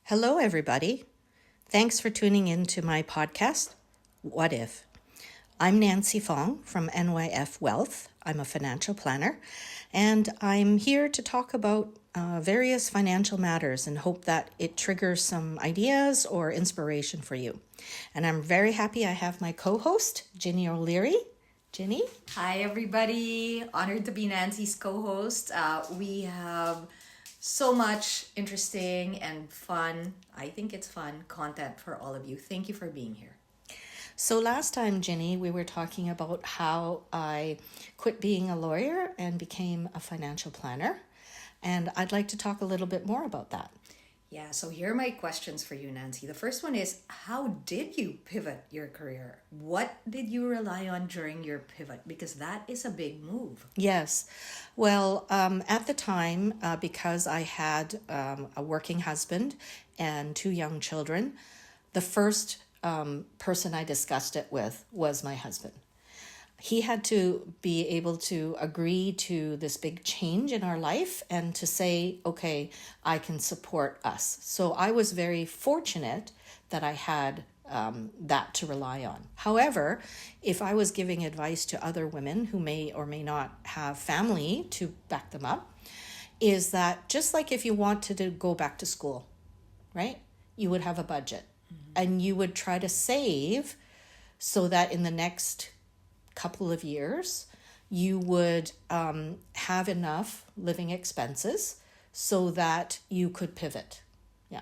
Hello, everybody. Thanks for tuning in to my podcast, What If? I'm Nancy Fong from NYF Wealth. I'm a financial planner, and I'm here to talk about various financial matters and hope that it triggers some ideas or inspiration for you. And I'm very happy I have my co-host, Ginny O'Leary. Ginny? Hi, everybody. Honored to be Nancy's co-host. We have so much interesting and fun, I think it's fun, content for all of you. Thank you for being here. So last time, Ginny, we were talking about how I quit being a lawyer and became a financial planner. And I'd like to talk a little bit more about that. Yeah, so here are my questions for you, Nancy. The first one is, how did you pivot your career? What did you rely on during your pivot? Because that is a big move. Yes. Well, at the time, because I had a working husband and 2 young children, the first person I discussed it with was my husband. He had to be able to agree to this big change in our life and to say, okay, I can support us. So I was very fortunate that I had that to rely on. However, if I was giving advice to other women who may or may not have family to back them up, is that just like if you wanted to go back to school, right? You would have a budget and you would try to save so that in the next couple of years, you would have enough living expenses so that you could pivot. Yeah.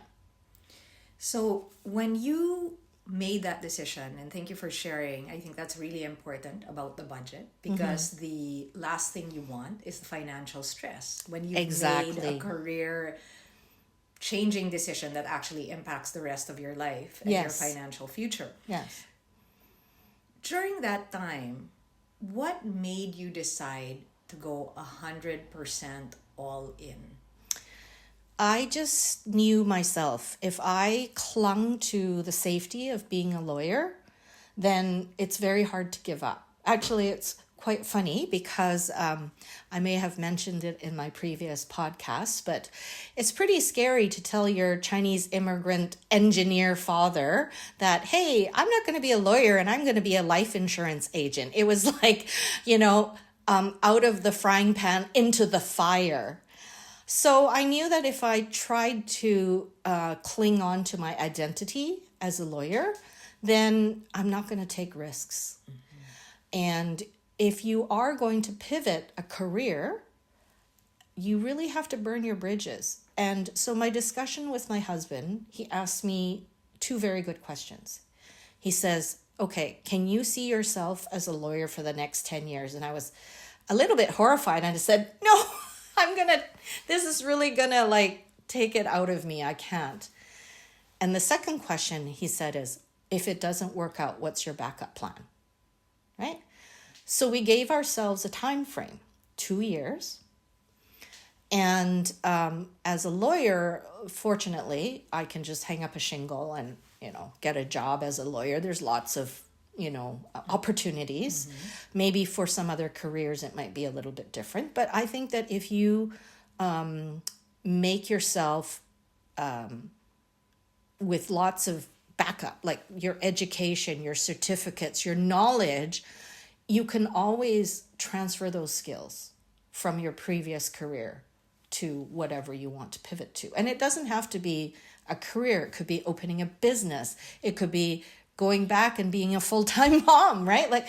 So when you made that decision, and thank you for sharing, I think that's really important about the budget, because the last thing you want is the financial stress when you've made a career changing decision that actually impacts the rest of your life and your financial future. Yes. During that time, what made you decide to go 100% all in? I just knew myself. If I clung to the safety of being a lawyer, then it's very hard to give up. Actually, it's quite funny because I may have mentioned it in my previous podcast, but it's pretty scary to tell your Chinese immigrant engineer father that, hey, I'm not going to be a lawyer and I'm going to be a life insurance agent. It was like, out of the frying pan into the fire. So I knew that if I tried to cling on to my identity as a lawyer, then I'm not going to take risks. And if you are going to pivot a career, you really have to burn your bridges. And so my discussion with my husband, he asked me 2 very good questions. He says, okay, can you see yourself as a lawyer for the next 10 years? And I was a little bit horrified. And I said, no, this is really gonna take it out of me. I can't. And the second question he said is, if it doesn't work out, what's your backup plan? Right? So we gave ourselves a time frame, 2 years. And as a lawyer, fortunately, I can just hang up a shingle and, get a job as a lawyer. There's lots of, opportunities. Maybe for some other careers, it might be a little bit different. But I think that if you make yourself with lots of backup, like your education, your certificates, your knowledge, you can always transfer those skills from your previous career to whatever you want to pivot to. And it doesn't have to be a career. It could be opening a business. It could be going back and being a full-time mom, right? Like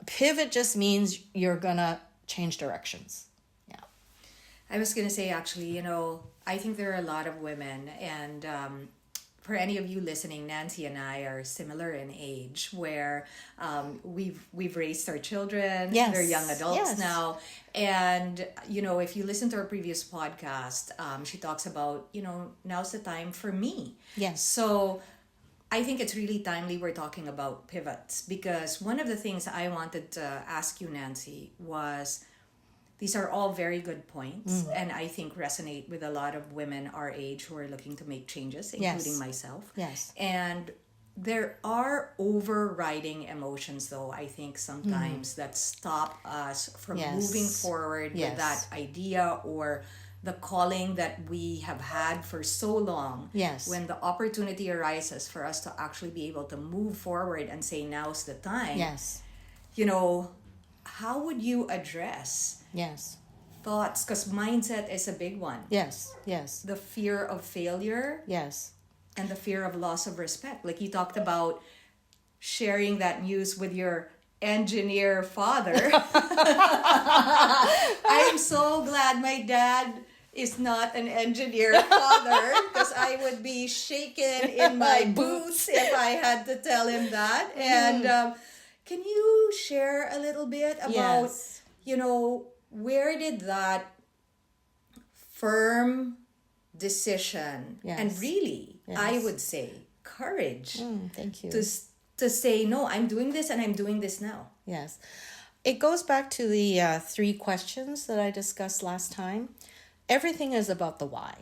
pivot just means you're going to change directions. Yeah. I was going to say, actually, I think there are a lot of women, and for any of you listening, Nancy and I are similar in age, where we've raised our children. Yes. They're young adults now. And, if you listen to our previous podcast, she talks about, now's the time for me. Yes. So I think it's really timely we're talking about pivots, because one of the things I wanted to ask you, Nancy, was these are all very good points, and I think resonate with a lot of women our age who are looking to make changes, including myself. Yes. And there are overriding emotions, though, I think sometimes that stop us from moving forward with that idea or the calling that we have had for so long. Yes. When the opportunity arises for us to actually be able to move forward and say, now's the time. Yes. You know, how would you address Yes. thoughts? Because mindset is a big one. Yes. Yes. The fear of failure. Yes. And the fear of loss of respect. Like you talked about sharing that news with your engineer father. I'm so glad my dad is not an engineer father, because I would be shaken in my boots if I had to tell him that. And can you share a little bit about, Yes. you know, where did that firm decision Yes. and really, Yes. I would say, courage Thank you. to say, no, I'm doing this and I'm doing this now. Yes. It goes back to the 3 questions that I discussed last time. Everything is about the why.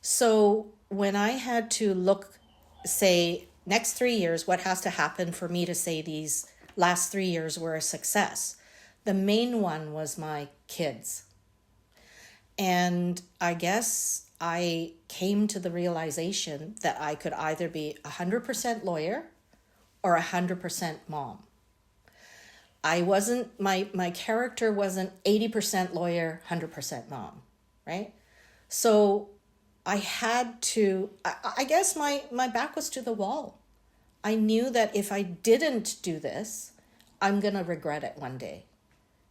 So when I had to look, say, next 3 years, what has to happen for me to say these last 3 years were a success? The main one was my kids. And I guess I came to the realization that I could either be 100% lawyer or 100% mom. I wasn't, my character wasn't 80% lawyer, 100% mom, right? So I had to, I guess my back was to the wall. I knew that if I didn't do this, I'm going to regret it one day,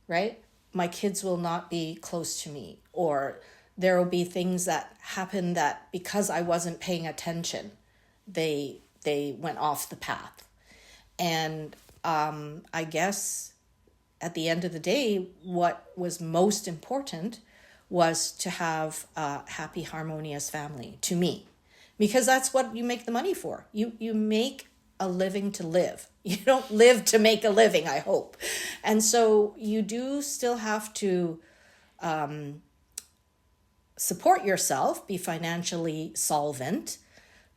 right? My kids will not be close to me, or there will be things that happen that because I wasn't paying attention, they went off the path. And I guess at the end of the day, what was most important was to have a happy, harmonious family to me, because that's what you make the money for. You make a living to live. You don't live to make a living, I hope. And so you do still have to support yourself, be financially solvent.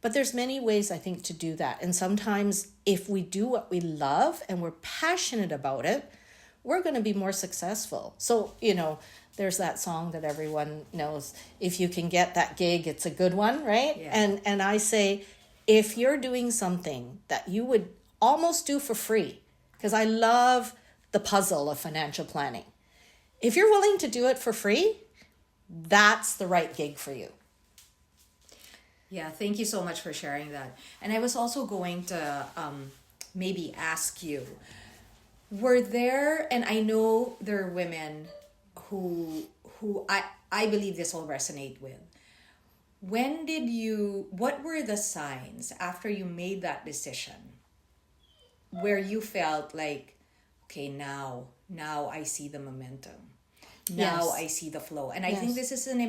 But there's many ways, I think, to do that. And sometimes if we do what we love and we're passionate about it, we're going to be more successful. So, you know, there's that song that everyone knows, if you can get that gig, it's a good one, right? Yeah. And I say, if you're doing something that you would almost do for free, because I love the puzzle of financial planning. If you're willing to do it for free, that's the right gig for you. Yeah, thank you so much for sharing that. And I was also going to maybe ask you, were there, and I know there are women who I believe this will resonate with. What were the signs after you made that decision where you felt like, okay, now I see the momentum. Now Yes. I see the flow. And I Yes. think this is an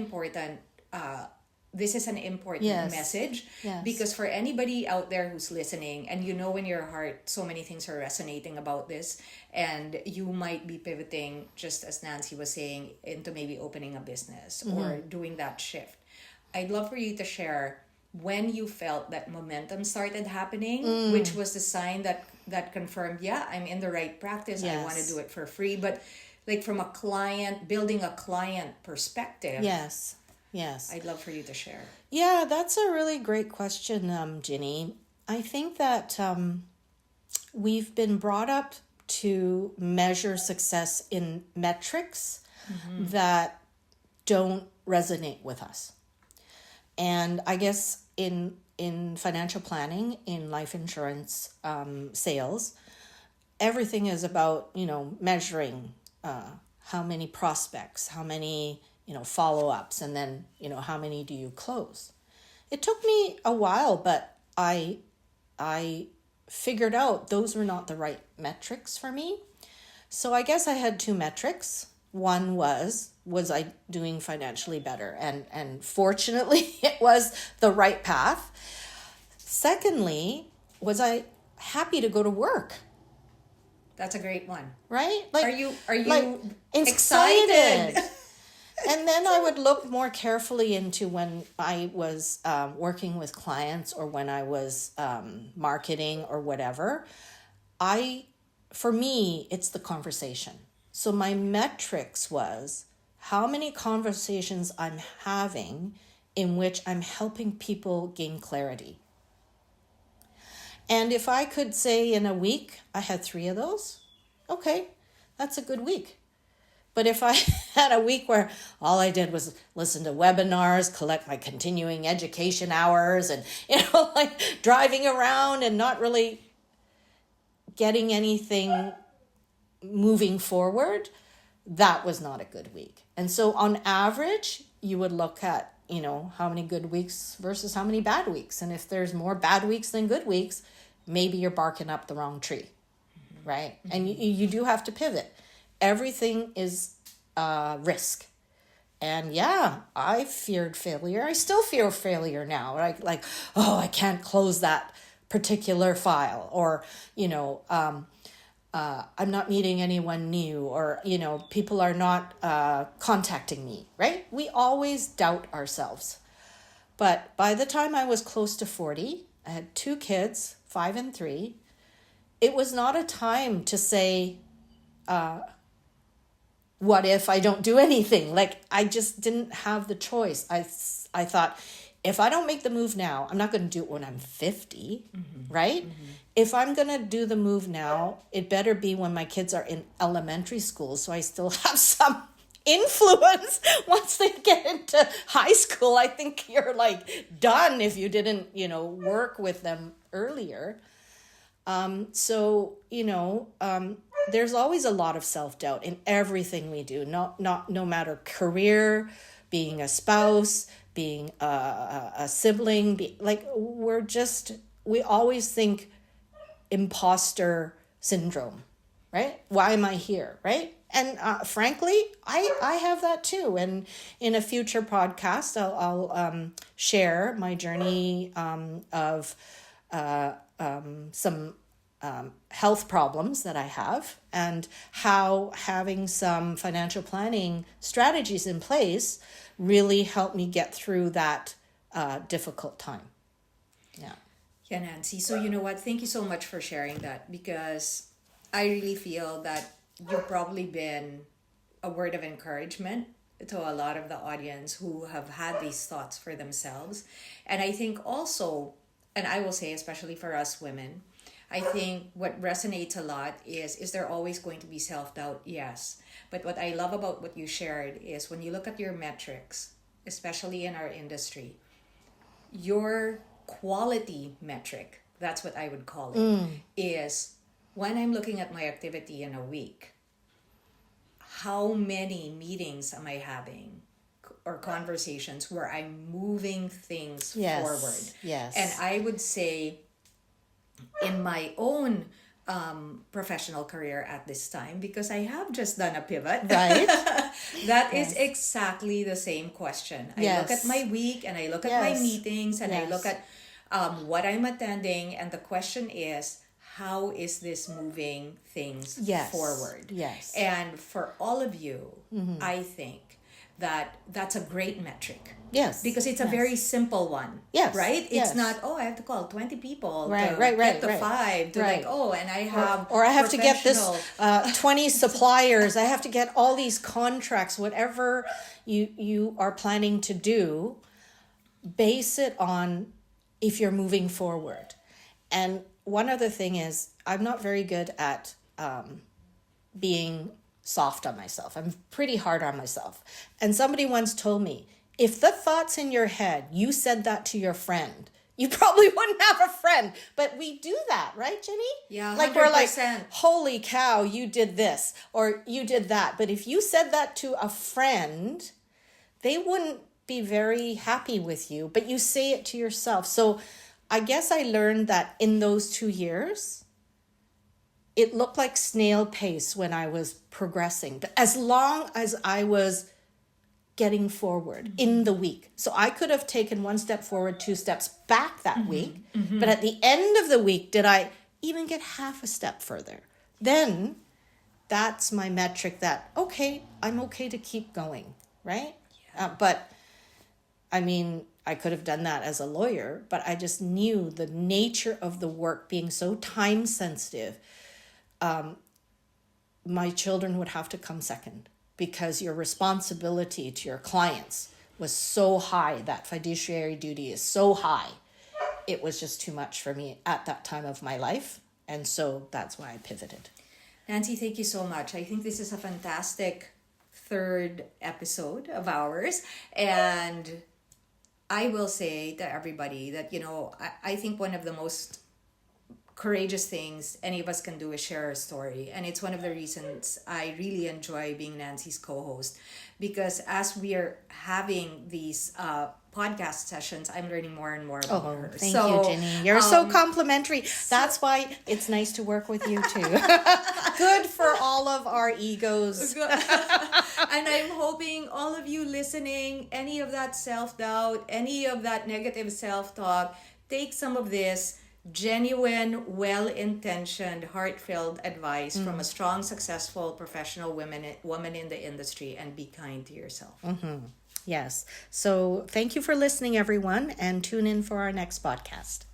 important Yes. message, Yes. because for anybody out there who's listening, and you know in your heart so many things are resonating about this, and you might be pivoting, just as Nancy was saying, into maybe opening a business or doing that shift. I'd love for you to share when you felt that momentum started happening, which was the sign that confirmed, yeah, I'm in the right practice. I want to Yes. do it for free. But like from a client, building a client perspective, Yes. Yes. I'd love for you to share. Yeah, that's a really great question, Ginny. I think that we've been brought up to measure success in metrics that don't resonate with us. And I guess in financial planning, in life insurance sales, everything is about, measuring how many prospects, how many, follow-ups, and then, how many do you close? It took me a while, but I figured out those were not the right metrics for me. So I guess I had 2 metrics. One was I doing financially better? And fortunately, it was the right path. Secondly, was I happy to go to work? That's a great one. Right? Are you like, excited? And then I would look more carefully into when I was working with clients, or when I was marketing or whatever. For me, it's the conversation. So my metrics was, how many conversations I'm having in which I'm helping people gain clarity. And if I could say in a week, I had 3 of those, okay, that's a good week. But if I had a week where all I did was listen to webinars, collect my continuing education hours, and, like driving around and not really getting anything moving forward, that was not a good week. And so on average, you would look at, how many good weeks versus how many bad weeks. And if there's more bad weeks than good weeks, maybe you're barking up the wrong tree, right? Mm-hmm. And you do have to pivot. Everything is risk. And yeah, I feared failure. I still fear failure now. Like, I can't close that particular file, or, I'm not meeting anyone new, or, people are not contacting me, right? We always doubt ourselves. But by the time I was close to 40, I had 2 kids, 5 and 3. It was not a time to say, what if I don't do anything? Like, I just didn't have the choice. I thought, if I don't make the move now, I'm not going to do it when I'm 50, right? Mm-hmm. If I'm going to do the move now, it better be when my kids are in elementary school, so I still have some influence. Once they get into high school, I think you're like done if you didn't, work with them earlier. There's always a lot of self-doubt in everything we do, no matter career, being a spouse, being a sibling, we always think imposter syndrome, right? Why am I here, right? And frankly, I have that too. And in a future podcast, I'll share my journey of some health problems that I have, and how having some financial planning strategies in place really helped me get through that difficult time. Yeah, Nancy. So you know what? Thank you so much for sharing that, because I really feel that you've probably been a word of encouragement to a lot of the audience who have had these thoughts for themselves. And I think also, and I will say especially for us women, I think what resonates a lot is there always going to be self-doubt? Yes. But what I love about what you shared is when you look at your metrics, especially in our industry, your quality metric, that's what I would call it, is when I'm looking at my activity in a week, how many meetings am I having or conversations where I'm moving things forward? Yes. And I would say in my own professional career at this time, because I have just done a pivot, right? That is exactly the same question. I look at my week and I look at my meetings and I look at what I'm attending, and the question is, how is this moving things forward? Yes. And for all of you, I think that that's a great metric. Yes. Because it's a very simple one. Yes. Right? Yes. It's not, I have to call 20 people to get the 5 to and I have or I have to get this 20 suppliers. I have to get all these contracts, whatever you are planning to do, base it on if you're moving forward. And one other thing is, I'm not very good at being soft on myself. I'm pretty hard on myself. And somebody once told me, if the thoughts in your head, you said that to your friend, you probably wouldn't have a friend. But we do that, right, Jenny? Yeah, 100%. Like we're like, holy cow, you did this or you did that. But if you said that to a friend, they wouldn't be very happy with you. But you say it to yourself. So I guess I learned that in those 2 years, it looked like snail pace when I was progressing, as long as I was getting forward in the week. So I could have taken 1 step forward, 2 steps back that week. But at the end of the week, did I even get half a step further? Then that's my metric that, okay, I'm okay to keep going, right? Yeah. But I mean, I could have done that as a lawyer, but I just knew the nature of the work being so time sensitive. My children would have to come second. because your responsibility to your clients was so high. That fiduciary duty is so high. It was just too much for me at that time of my life. And so that's why I pivoted. Nancy, thank you so much. I think this is a fantastic third episode of ours. And I will say to everybody that, I think one of the most courageous things any of us can do is share our story. And it's one of the reasons I really enjoy being Nancy's co-host, because as we are having these podcast sessions, I'm learning more and more about her. Thank you, Jenny. You're so complimentary. That's why it's nice to work with you too. Good for all of our egos. And I'm hoping all of you listening, any of that self-doubt, any of that negative self-talk, take some of this genuine, well-intentioned, heart-filled advice from a strong, successful, professional woman in the industry, and be kind to yourself. Yes. So thank you for listening, everyone, and tune in for our next podcast.